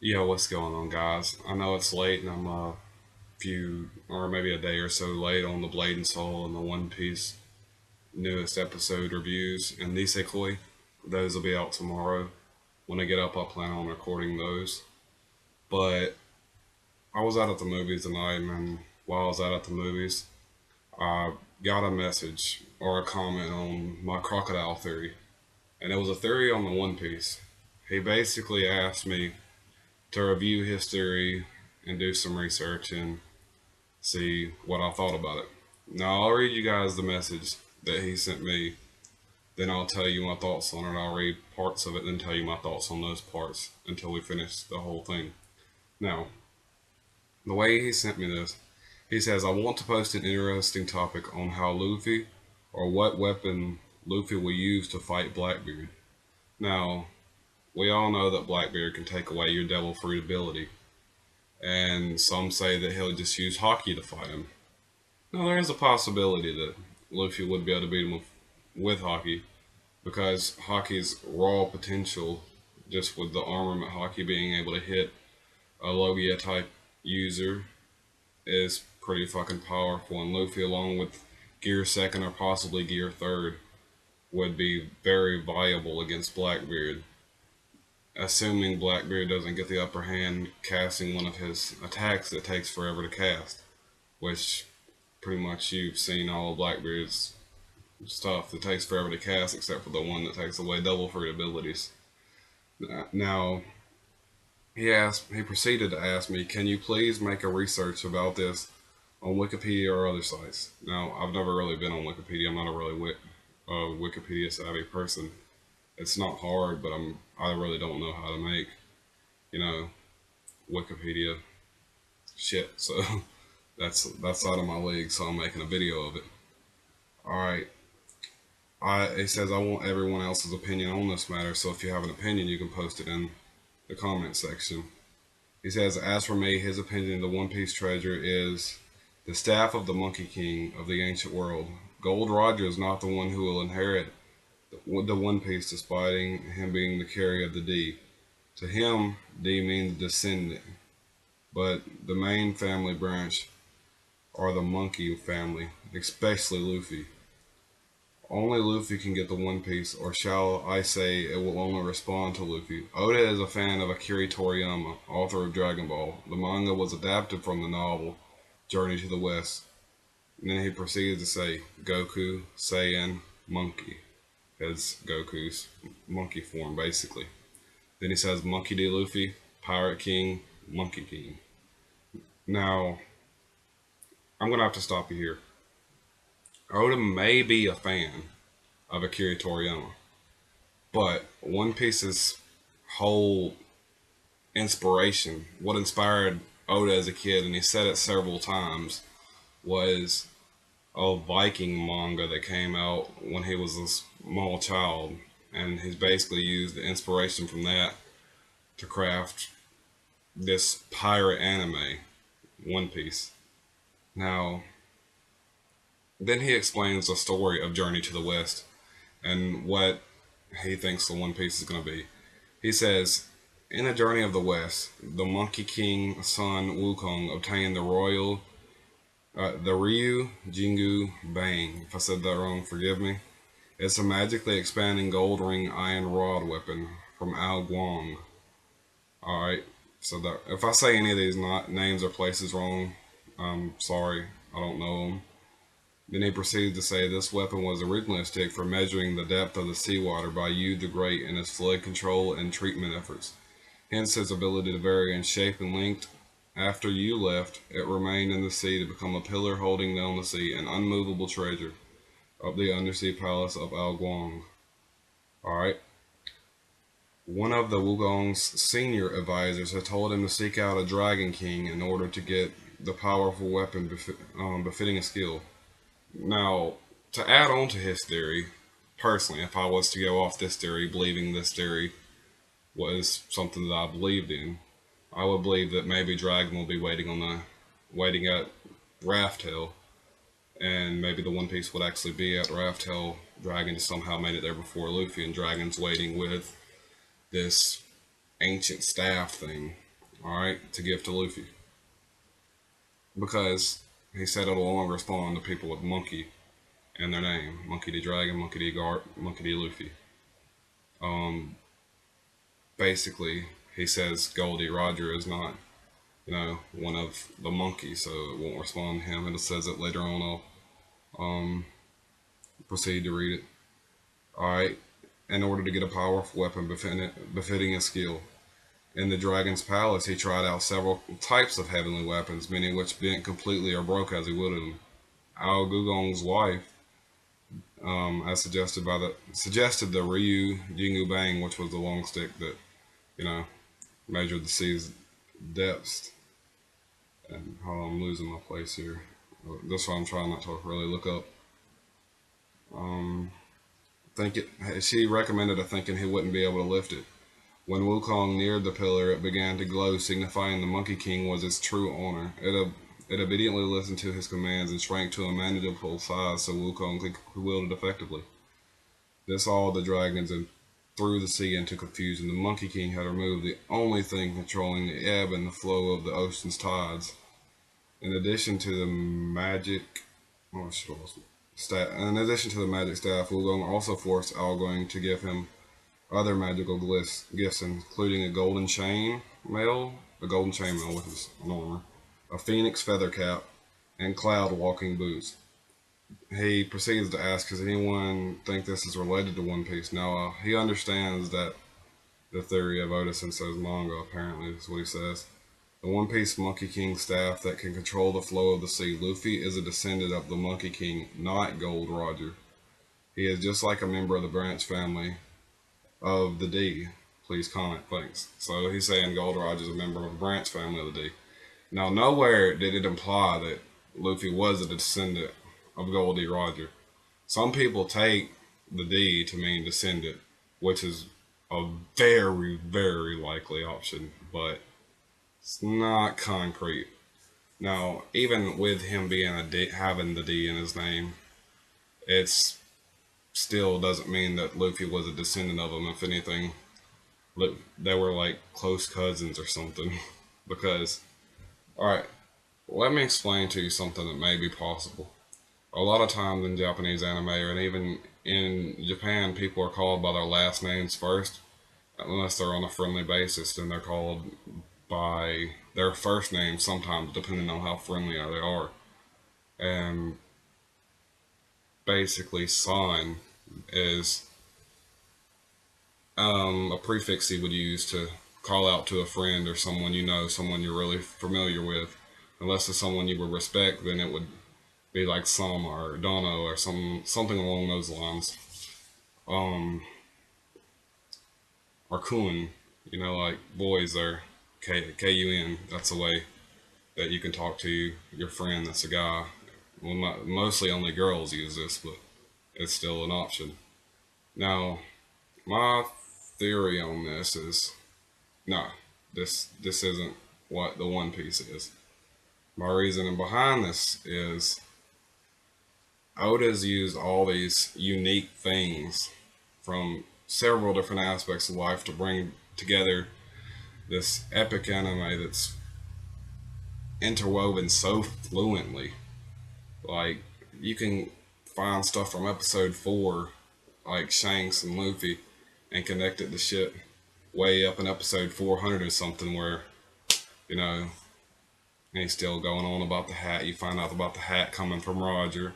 Yeah, what's going on, guys? I know it's late and I'm a few, or maybe a day or so late on the Blade and Soul and the One Piece newest episode reviews and Nisekoi. Those will be out tomorrow. When I get up, I'll plan on recording those. But I was out at the movies tonight, and while I was out at the movies, I got a message or a comment on my crocodile theory. And it was a theory on the One Piece. He basically asked me to review his theory and do some research and see what I thought about it. Now, I'll read you guys the message that he sent me, then I'll tell you my thoughts on it. I'll read parts of it, then tell you my thoughts on those parts until we finish the whole thing. Now, the way he sent me this, he says, I want to post an interesting topic on how Luffy or what weapon Luffy will use to fight Blackbeard. Now, we all know that Blackbeard can take away your devil fruit ability, and some say that he'll just use Haki to fight him. Now, there is a possibility that Luffy would be able to beat him with Haki, because Haki's raw potential, just with the armament Haki being able to hit a Logia type user, is pretty fucking powerful. And Luffy, along with Gear Second or possibly Gear Third, would be very viable against Blackbeard. Assuming Blackbeard doesn't get the upper hand casting one of his attacks that takes forever to cast, which pretty much you've seen all of Blackbeard's stuff that takes forever to cast, except for the one that takes away double fruit abilities. Now, he proceeded to ask me, can you please make a research about this on Wikipedia or other sites? Now, I've never really been on Wikipedia. I'm not a really Wikipedia savvy person. It's not hard, but I really don't know how to make, you know, Wikipedia shit. So that's out of my league. So I'm making a video of it. All right. It says I want everyone else's opinion on this matter. So if you have an opinion, you can post it in the comment section. He says, as for me, his opinion of the One Piece treasure is the staff of the Monkey King of the ancient world. Gold Roger is not the one who will inherit the One Piece, despite him being the carrier of the D. To him, D means descendant, but the main family branch are the Monkey family, especially Luffy. Only Luffy can get the One Piece, or shall I say it will only respond to Luffy. Oda is a fan of Akira Toriyama, author of Dragon Ball. The manga was adapted from the novel Journey to the West. And then he proceeds to say, Goku, Saiyan, Monkey. As Goku's monkey form, basically. Then he says, Monkey D. Luffy, Pirate King, Monkey King. Now, I'm going to have to stop you here. Oda may be a fan of Akira Toriyama, but One Piece's whole inspiration, what inspired Oda as a kid, and he said it several times, was a Viking manga that came out when he was a small child, and he's basically used the inspiration from that to craft this pirate anime, One Piece. Now, then he explains the story of Journey to the West and what he thinks the One Piece is going to be. He says, in the Journey of the West, the Monkey King's son Wukong obtained the Ryu Jingu Bang. If I said that wrong, forgive me. It's a magically expanding gold ring iron rod weapon from Ao Guang. Alright, so that if I say any of these names or places wrong, I'm sorry, I don't know them. Then he proceeds to say this weapon was originally a stick for measuring the depth of the seawater by Yu the Great in his flood control and treatment efforts. Hence its ability to vary in shape and length. After Yu left, it remained in the sea to become a pillar holding down the sea, an unmovable treasure of the undersea palace of Ao Guang. Alright. One of the Wukong's senior advisors had told him to seek out a Dragon King in order to get the powerful weapon befitting a skill. Now, to add on to his theory, personally, if I was to go off this theory, believing this theory was something that I believed in, I would believe that maybe Dragon will be waiting at Raftel, and maybe the One Piece would actually be at Raftel. Dragon just somehow made it there before Luffy, and Dragon's waiting with this ancient staff thing. alright, to give to Luffy. Because he said it'll only respond to people with monkey in their name. Monkey D. Dragon, Monkey D. Garp, Monkey D. Luffy. Um, Basically, he says Goldie Roger is not, one of the monkeys, so it won't respond to him. And it says it later on. I'll proceed to read it. Alright, in order to get a powerful weapon befitting his skill. In the Dragon's Palace, he tried out several types of heavenly weapons, many of which bent completely or broke as he wielded them. Ao Gugong's wife, as suggested the Ryu Jingu Bang, which was the long stick that, you know, measured the sea's depths. And I'm losing my place here. That's why I'm trying not to really look up. She recommended it, thinking he wouldn't be able to lift it. When Wukong neared the pillar, it began to glow, signifying the Monkey King was its true owner. It obediently listened to his commands and shrank to a manageable size so Wukong could wield it effectively. This awed the dragons and threw the sea into confusion. The Monkey King had removed the only thing controlling the ebb and the flow of the ocean's tides. In addition to the magic staff, Wukong also forced Algoing to give him other magical gifts, including a golden chain mail, which is an armor, a phoenix feather cap, and cloud walking boots. He proceeds to ask, does anyone think this is related to One Piece? Now, he understands that the theory of Oda Sensei's manga, apparently, is what he says. The One Piece Monkey King staff that can control the flow of the sea. Luffy is a descendant of the Monkey King, not Gold Roger. He is just like a member of the Branch family of the D. Please comment, thanks. So he's saying Gold Roger is a member of the Branch family of the D. Now, nowhere did it imply that Luffy was a descendant of Goldie Roger. Some people take the D to mean descendant, which is a very, very likely option, but it's not concrete. Now, even with him being having the D in his name, it's still doesn't mean that Luffy was a descendant of him. If anything, they were like close cousins or something. Because, alright, let me explain to you something that may be possible. A lot of times in Japanese anime, and even in Japan, people are called by their last names first, unless they're on a friendly basis. Then they're called by their first name sometimes, depending on how friendly they are. And basically, san is a prefix he would use to call out to a friend or someone you know, someone you're really familiar with. Unless it's someone you would respect, then it would be like Sama or Dono or something along those lines. Or Kun, like boys are Kun. That's a way that you can talk to your friend that's a guy. Well, mostly only girls use this, but it's still an option. Now, my theory on this is, no, this isn't what the One Piece is. My reasoning behind this is Oda's used all these unique things from several different aspects of life to bring together this epic anime that's interwoven so fluently. Like, you can find stuff from episode 4, like Shanks and Luffy, and connect it to shit way up in episode 400 or something where, he's still going on about the hat. You find out about the hat coming from Roger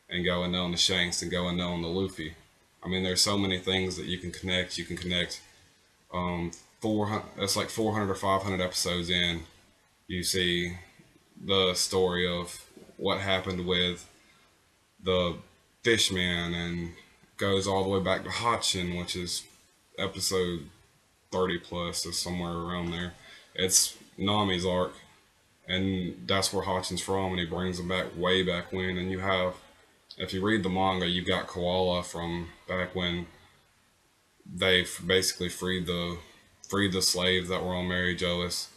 and going down to Shanks and going down to Luffy. I mean, there's so many things that you can connect. You can connect 400, that's like 400 or 500 episodes in. You see the story of what happened with the Fishman and goes all the way back to Hotchin, which is episode 30 plus, is somewhere around there. It's Nami's arc, and that's where Hotchin's from, and he brings him back way back when. And you have, if you read the manga, you've got Koala from back when they basically freed the slaves that were on Mary Joas,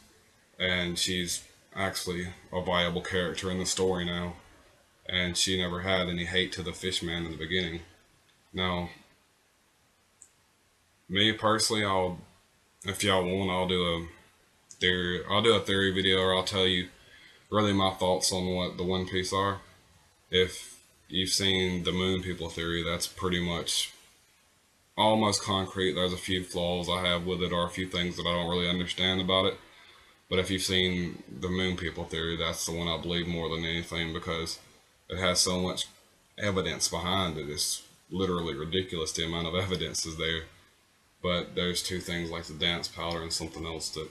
and she's actually a viable character in the story now, and she never had any hate to the Fishman in the beginning. Now, me personally, if y'all want, I'll do a theory. I'll do a theory video, or I'll tell you really my thoughts on what the One Piece are. If you've seen the Moon People theory, that's pretty much almost concrete. There's a few flaws I have with it, or a few things that I don't really understand about it. But if you've seen the Moon People theory, that's the one I believe more than anything, because it has so much evidence behind it. It's literally ridiculous the amount of evidence is there. But there's two things like the dance powder and something else that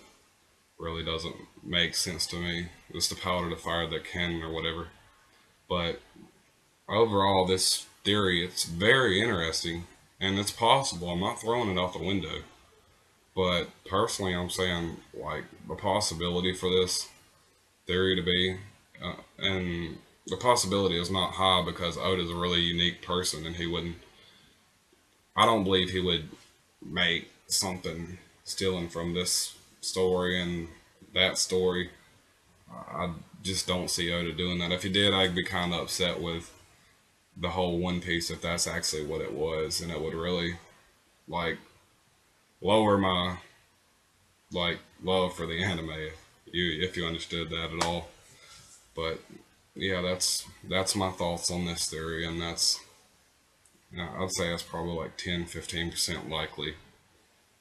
really doesn't make sense to me. It's the powder to fire the cannon or whatever. But overall, this theory, it's very interesting, and it's possible. I'm not throwing it out the window. But personally, I'm saying, like, the possibility for this theory to be, and the possibility is not high because Oda's a really unique person, and I don't believe he would make something stealing from this story and that story. I just don't see Oda doing that. If he did, I'd be kind of upset with the whole One Piece if that's actually what it was, and it would really, like, lower my, like, love for the anime if you understood that at all. But yeah, that's my thoughts on this theory, and I'd say that's probably like 10-15% likely.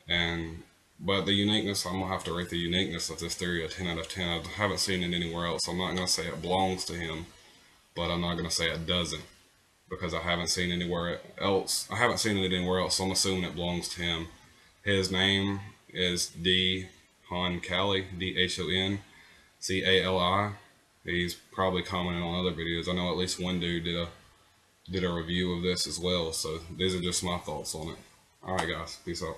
And but the uniqueness, I'm gonna have to rate the uniqueness of this theory a 10 out of 10. I haven't seen it anywhere else. I'm not gonna say it belongs to him, but I'm not gonna say it doesn't, because I haven't seen anywhere else. I haven't seen it anywhere else, so I'm assuming it belongs to him. His name is Dhoncali, Dhoncali. He's probably commented on other videos. I know at least one dude did a review of this as well. So these are just my thoughts on it. All right, guys, peace out.